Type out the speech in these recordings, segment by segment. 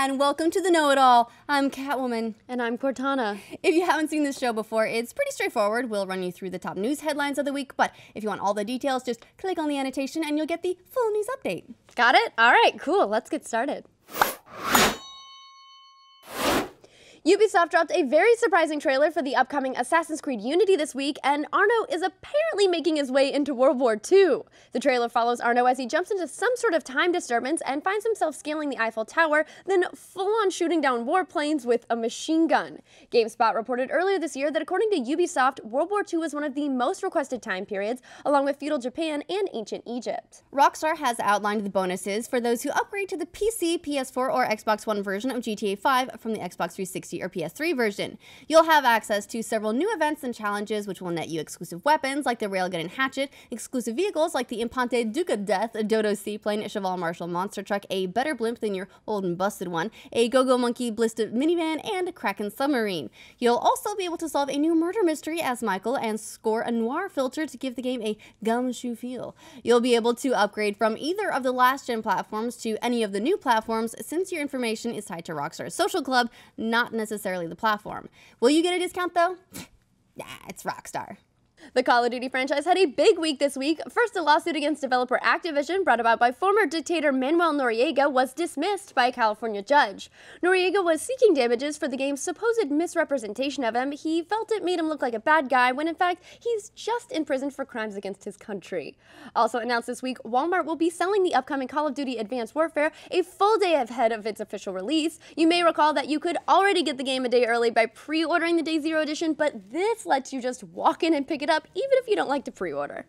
and welcome to the Know-It-All. I'm Catwoman. And I'm Cortana. If you haven't seen this show before, it's pretty straightforward. We'll run you through the top news headlines of the week, but if you want all the details, just click on the annotation and you'll get the full news update. Got it? All right, cool. Let's get started. Ubisoft dropped a very surprising trailer for the upcoming Assassin's Creed Unity this week, and Arno is apparently making his way into World War II. The trailer follows Arno as he jumps into some sort of time disturbance and finds himself scaling the Eiffel Tower, then full-on shooting down warplanes with a machine gun. GameSpot reported earlier this year that according to Ubisoft, World War II is one of the most requested time periods, along with feudal Japan and ancient Egypt. Rockstar has outlined the bonuses for those who upgrade to the PC, PS4, or Xbox One version of GTA 5 from the Xbox 360 or PS3 version. You'll have access to several new events and challenges which will net you exclusive weapons like the railgun and hatchet, exclusive vehicles like the Impante Duke of Death, a Dodo Seaplane, a Cheval Marshall monster truck, a better blimp than your old and busted one, a Go-Go Monkey Blista minivan, and a Kraken submarine. You'll also be able to solve a new murder mystery as Michael and score a noir filter to give the game a gumshoe feel. You'll be able to upgrade from either of the last-gen platforms to any of the new platforms since your information is tied to Rockstar's social club, not necessarily the platform. Will you get a discount though? Nah, it's Rockstar. The Call of Duty franchise had a big week this week. First, a lawsuit against developer Activision, brought about by former dictator Manuel Noriega, was dismissed by a California judge. Noriega was seeking damages for the game's supposed misrepresentation of him. He felt it made him look like a bad guy, when in fact, he's just in prison for crimes against his country. Also announced this week, Walmart will be selling the upcoming Call of Duty Advanced Warfare a full day ahead of its official release. You may recall that you could already get the game a day early by pre-ordering the Day Zero edition, but this lets you just walk in and pick it up even if you don't like to pre-order.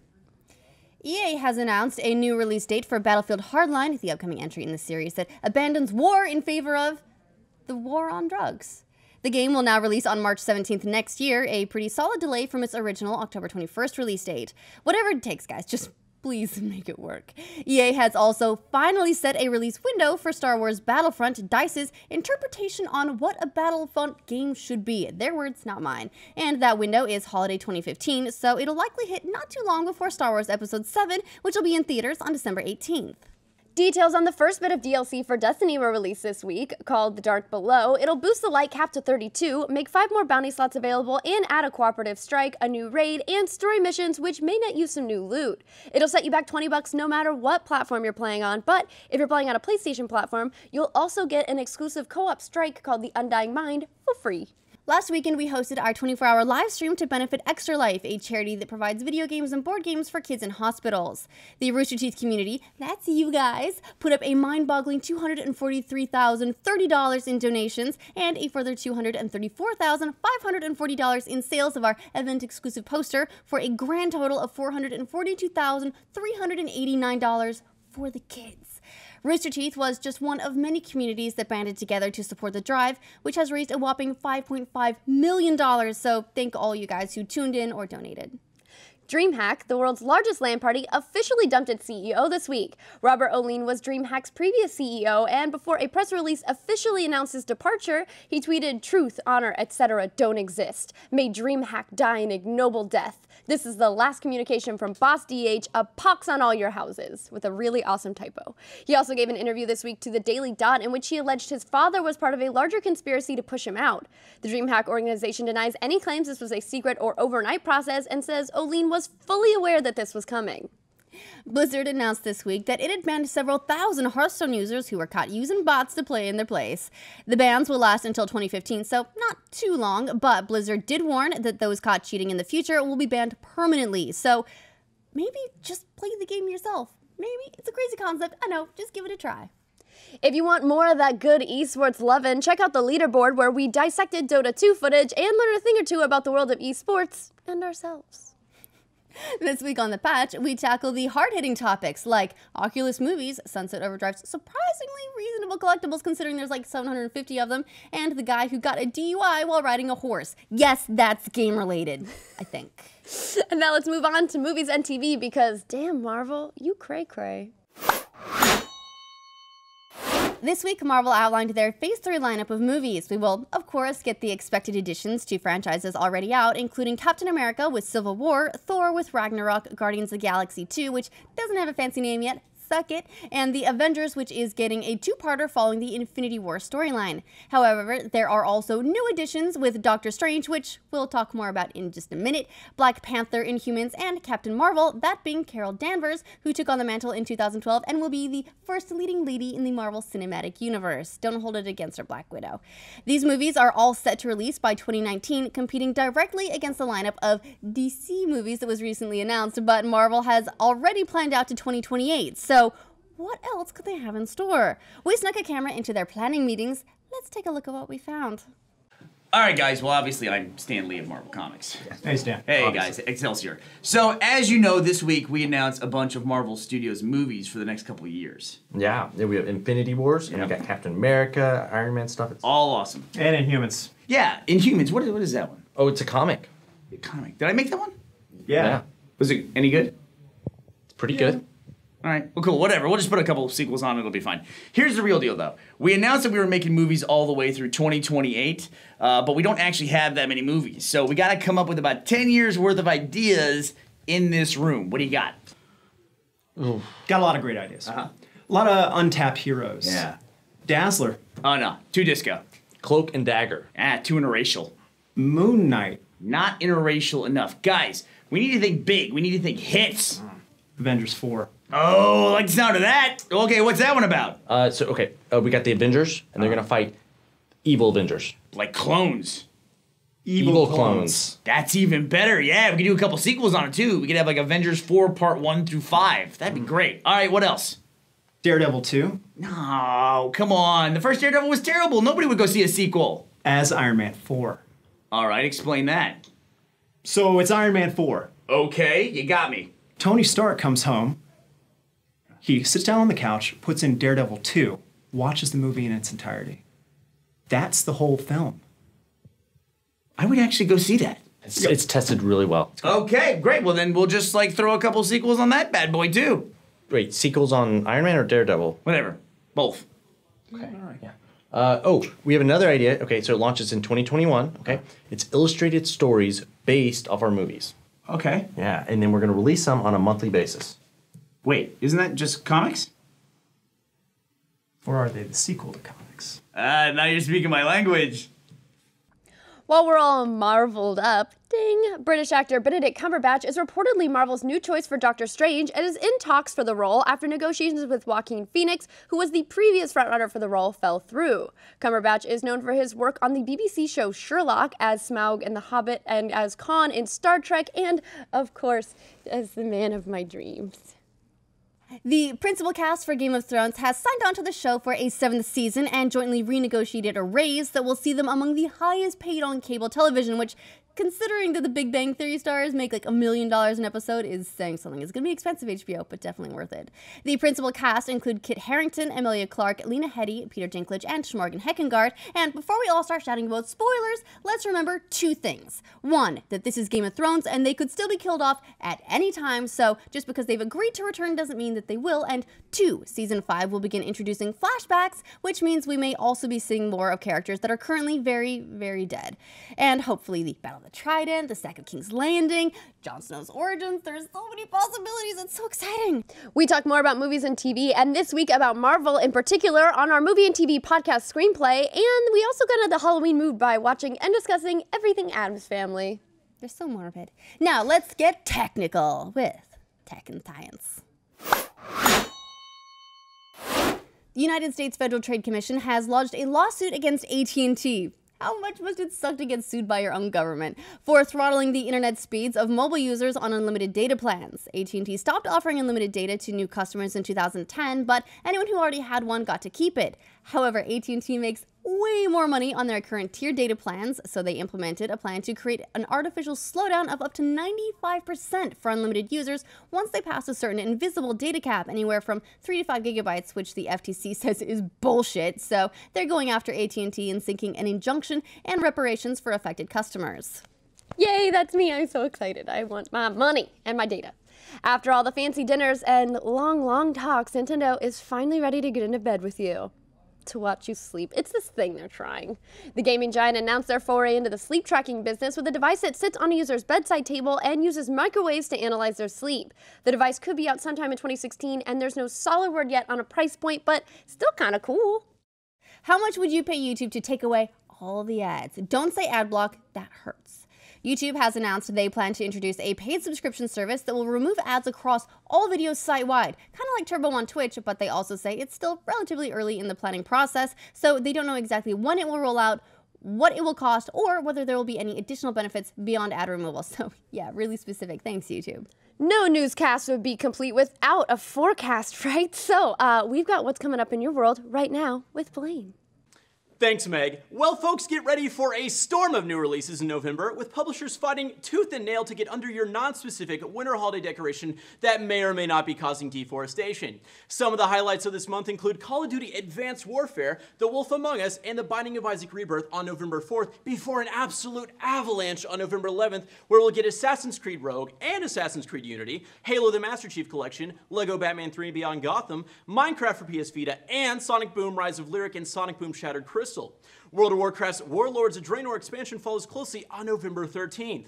EA has announced a new release date for Battlefield Hardline, the upcoming entry in the series that abandons war in favor of the war on drugs. The game will now release on March 17th next year, a pretty solid delay from its original October 21st release date. Whatever it takes, guys, just please make it work. EA has also finally set a release window for Star Wars Battlefront, DICE's interpretation on what a Battlefront game should be. Their words, not mine. And that window is holiday 2015, so it'll likely hit not too long before Star Wars Episode 7, which will be in theaters on December 18th. Details on the first bit of DLC for Destiny were released this week, called The Dark Below. It'll boost the light cap to 32, make 5 more bounty slots available, and add a cooperative strike, a new raid, and story missions, which may net you some new loot. It'll set you back $20 no matter what platform you're playing on, but if you're playing on a PlayStation platform, you'll also get an exclusive co-op strike called The Undying Mind for free. Last weekend, we hosted our 24-hour live stream to benefit Extra Life, a charity that provides video games and board games for kids in hospitals. The Rooster Teeth community, that's you guys, put up a mind-boggling $243,030 in donations and a further $234,540 in sales of our event-exclusive poster for a grand total of $442,389 for the kids. Rooster Teeth was just one of many communities that banded together to support the drive, which has raised a whopping $5.5 million, so thank all you guys who tuned in or donated. DreamHack, the world's largest LAN party, officially dumped its CEO this week. Robert O'Lean was DreamHack's previous CEO, and before a press release officially announced his departure, he tweeted, "Truth, honor, etc. don't exist. May DreamHack die an ignoble death. This is the last communication from Boss DH, a pox on all your houses," with a really awesome typo. He also gave an interview this week to the Daily Dot in which he alleged his father was part of a larger conspiracy to push him out. The DreamHack organization denies any claims this was a secret or overnight process and says O'Lean was fully aware that this was coming. Blizzard announced this week that it had banned several thousand Hearthstone users who were caught using bots to play in their place. The bans will last until 2015, so not too long, but Blizzard did warn that those caught cheating in the future will be banned permanently, so maybe just play the game yourself. Maybe. It's a crazy concept, I know, just give it a try. If you want more of that good esports lovin', check out the leaderboard where we dissected Dota 2 footage and learned a thing or two about the world of esports and ourselves. This week on The Patch, we tackle the hard-hitting topics like Oculus movies, Sunset Overdrive's surprisingly reasonable collectibles considering there's like 750 of them, and the guy who got a DUI while riding a horse. Yes, that's game-related, I think. And now let's move on to movies and TV because, damn Marvel, you cray-cray. This week, Marvel outlined their Phase 3 lineup of movies. We will, of course, get the expected additions to franchises already out, including Captain America with Civil War, Thor with Ragnarok, Guardians of the Galaxy 2, which doesn't have a fancy name yet, 2nd, and The Avengers, which is getting a two-parter following the Infinity War storyline. However, there are also new additions with Doctor Strange, which we'll talk more about in just a minute, Black Panther, Inhumans, and Captain Marvel, that being Carol Danvers, who took on the mantle in 2012 and will be the first leading lady in the Marvel Cinematic Universe. Don't hold it against her, Black Widow. These movies are all set to release by 2019, competing directly against the lineup of DC movies that was recently announced, but Marvel has already planned out to 2028, so what else could they have in store? We snuck a camera into their planning meetings. Let's take a look at what we found. All right, guys. Well, obviously, I'm Stan Lee of Marvel Comics. Hey, Stan. Hey, Obviously. guys. Excelsior. So, as you know, this week we announced a bunch of Marvel Studios movies for the next couple of years. Yeah, we have Infinity Wars, and we got Captain America, Iron Man stuff. It's All awesome. And Inhumans. Yeah, Inhumans. What is that one? Oh, it's a comic. A comic. Did I make that one? Yeah. Was it any good? It's pretty good. All right. Well, cool. Whatever. We'll just put a couple of sequels on. It'll be fine. Here's the real deal, though. We announced that we were making movies all the way through 2028, but we don't actually have that many movies. So we got to come up with about 10 years worth of ideas in this room. What do you got? Got a lot of great ideas. A lot of untapped heroes. Yeah. Dazzler. Oh, no. Too disco. Cloak and Dagger. Too interracial. Moon Knight. Not interracial enough. Guys, we need to think big. We need to think hits. Avengers 4. Oh, I like the sound of that. Okay, what's that one about? We got the Avengers, and they're gonna fight evil Avengers. Like clones. Evil clones. That's even better. Yeah, we could do a couple sequels on it, too. We could have like Avengers 4 Part 1 through 5. That'd be great. All right, what else? Daredevil 2. No, come on. The first Daredevil was terrible. Nobody would go see a sequel. As Iron Man 4. All right, explain that. So it's Iron Man 4. Okay, you got me. Tony Stark comes home. He sits down on the couch, puts in Daredevil 2, watches the movie in its entirety. That's the whole film. I would actually go see that. It's tested really well. Okay, great. Well, then we'll just like throw a couple sequels on that bad boy, too. Wait, sequels on Iron Man or Daredevil? Whatever. Both. Okay. All right. Yeah. We have another idea. Okay, so it launches in 2021. Okay, it's illustrated stories based off our movies. Okay. Yeah, and then we're gonna release them on a monthly basis. Wait, isn't that just comics? Or are they the sequel to comics? Now you're speaking my language. While we're all marveled up, ding, British actor Benedict Cumberbatch is reportedly Marvel's new choice for Doctor Strange and is in talks for the role after negotiations with Joaquin Phoenix, who was the previous frontrunner for the role, fell through. Cumberbatch is known for his work on the BBC show Sherlock, as Smaug in The Hobbit, and as Khan in Star Trek, and, of course, as the man of my dreams. The principal cast for Game of Thrones has signed on to the show for a 7th season and jointly renegotiated a raise that will see them among the highest paid on cable television, which, considering that the Big Bang Theory stars make like $1 million an episode, is saying something. It's going to be expensive, HBO, but definitely worth it. The principal cast include Kit Harington, Emilia Clarke, Lena Headey, Peter Dinklage, and Shmorgan Heckengard. And before we all start shouting about spoilers, let's remember two things. One, that this is Game of Thrones and they could still be killed off at any time, so just because they've agreed to return doesn't mean that they will. And two, Season 5 will begin introducing flashbacks, which means we may also be seeing more of characters that are currently very, very dead. And hopefully the Battle of the Trident, the Sack of King's Landing, Jon Snow's origins. There's so many possibilities. It's so exciting. We talk more about movies and TV, and this week about Marvel in particular on our movie and TV podcast Screenplay, and we also got into the Halloween mood by watching and discussing everything Addams Family. They're so morbid. Now let's get technical with tech and science. The United States Federal Trade Commission has lodged a lawsuit against AT&T. How much must it suck to get sued by your own government? For throttling the internet speeds of mobile users on unlimited data plans. AT&T stopped offering unlimited data to new customers in 2010, but anyone who already had one got to keep it. However, AT&T makes way more money on their current tier data plans, so they implemented a plan to create an artificial slowdown of up to 95% for unlimited users once they pass a certain invisible data cap, anywhere from 3 to 5 gigabytes, which the FTC says is bullshit. So they're going after AT&T and seeking an injunction and reparations for affected customers. Yay, that's me. I'm so excited. I want my money and my data. After all the fancy dinners and long, long talks, Nintendo is finally ready to get into bed with you. To watch you sleep. It's this thing they're trying. The gaming giant announced their foray into the sleep tracking business with a device that sits on a user's bedside table and uses microwaves to analyze their sleep. The device could be out sometime in 2016, and there's no solid word yet on a price point, but still kind of cool. How much would you pay YouTube to take away all the ads? Don't say ad block, that hurts. YouTube has announced they plan to introduce a paid subscription service that will remove ads across all videos site-wide, kind of like Turbo on Twitch, but they also say it's still relatively early in the planning process, so they don't know exactly when it will roll out, what it will cost, or whether there will be any additional benefits beyond ad removal. So yeah, really specific. Thanks, YouTube. No newscast would be complete without a forecast, right? So we've got what's coming up in your world right now with Blaine. Thanks, Meg. Well, folks, get ready for a storm of new releases in November, with publishers fighting tooth and nail to get under your non-specific winter holiday decoration that may or may not be causing deforestation. Some of the highlights of this month include Call of Duty Advanced Warfare, The Wolf Among Us, and The Binding of Isaac Rebirth on November 4th, before an absolute avalanche on November 11th, where we'll get Assassin's Creed Rogue and Assassin's Creed Unity, Halo the Master Chief Collection, LEGO Batman 3 Beyond Gotham, Minecraft for PS Vita, and Sonic Boom Rise of Lyric and Sonic Boom Shattered Crystal. World of Warcraft's Warlords of Draenor expansion follows closely on November 13th.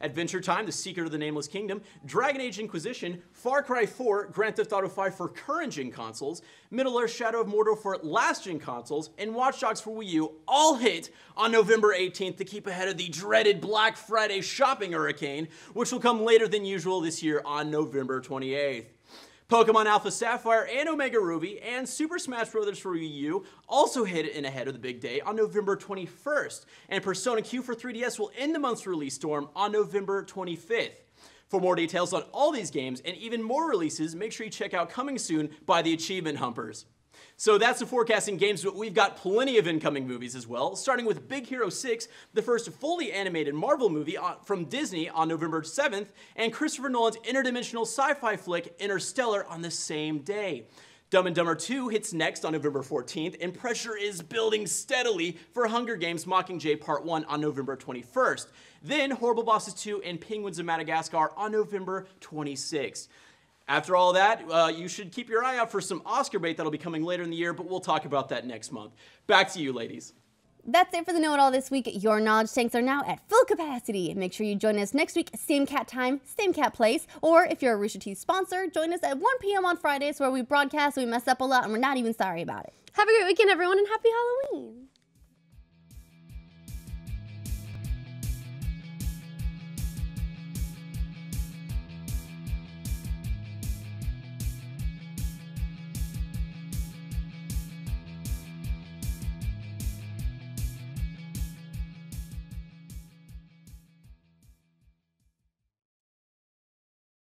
Adventure Time, The Secret of the Nameless Kingdom, Dragon Age Inquisition, Far Cry 4, Grand Theft Auto 5 for current-gen consoles, Middle-earth Shadow of Mordor for last-gen consoles, and Watch Dogs for Wii U all hit on November 18th to keep ahead of the dreaded Black Friday shopping hurricane, which will come later than usual this year on November 28th. Pokemon Alpha Sapphire and Omega Ruby and Super Smash Bros. For Wii U also hit in ahead of the big day on November 21st, and Persona Q for 3DS will end the month's release storm on November 25th. For more details on all these games and even more releases, make sure you check out Coming Soon by the Achievement Humpers. So that's the forecasting games, but we've got plenty of incoming movies as well, starting with Big Hero 6, the first fully animated Marvel movie from Disney on November 7th, and Christopher Nolan's interdimensional sci-fi flick Interstellar on the same day. Dumb and Dumber 2 hits next on November 14th, and pressure is building steadily for Hunger Games Mockingjay Part 1 on November 21st. Then Horrible Bosses 2 and Penguins of Madagascar on November 26th. After all that, you should keep your eye out for some Oscar bait that'll be coming later in the year, but we'll talk about that next month. Back to you, ladies. That's it for the Know-It-All this week. Your knowledge tanks are now at full capacity. Make sure you join us next week, same cat time, same cat place. Or if you're a Rooster Teeth sponsor, join us at 1 p.m. on Fridays where we broadcast, we mess up a lot, and we're not even sorry about it. Have a great weekend, everyone, and happy Halloween.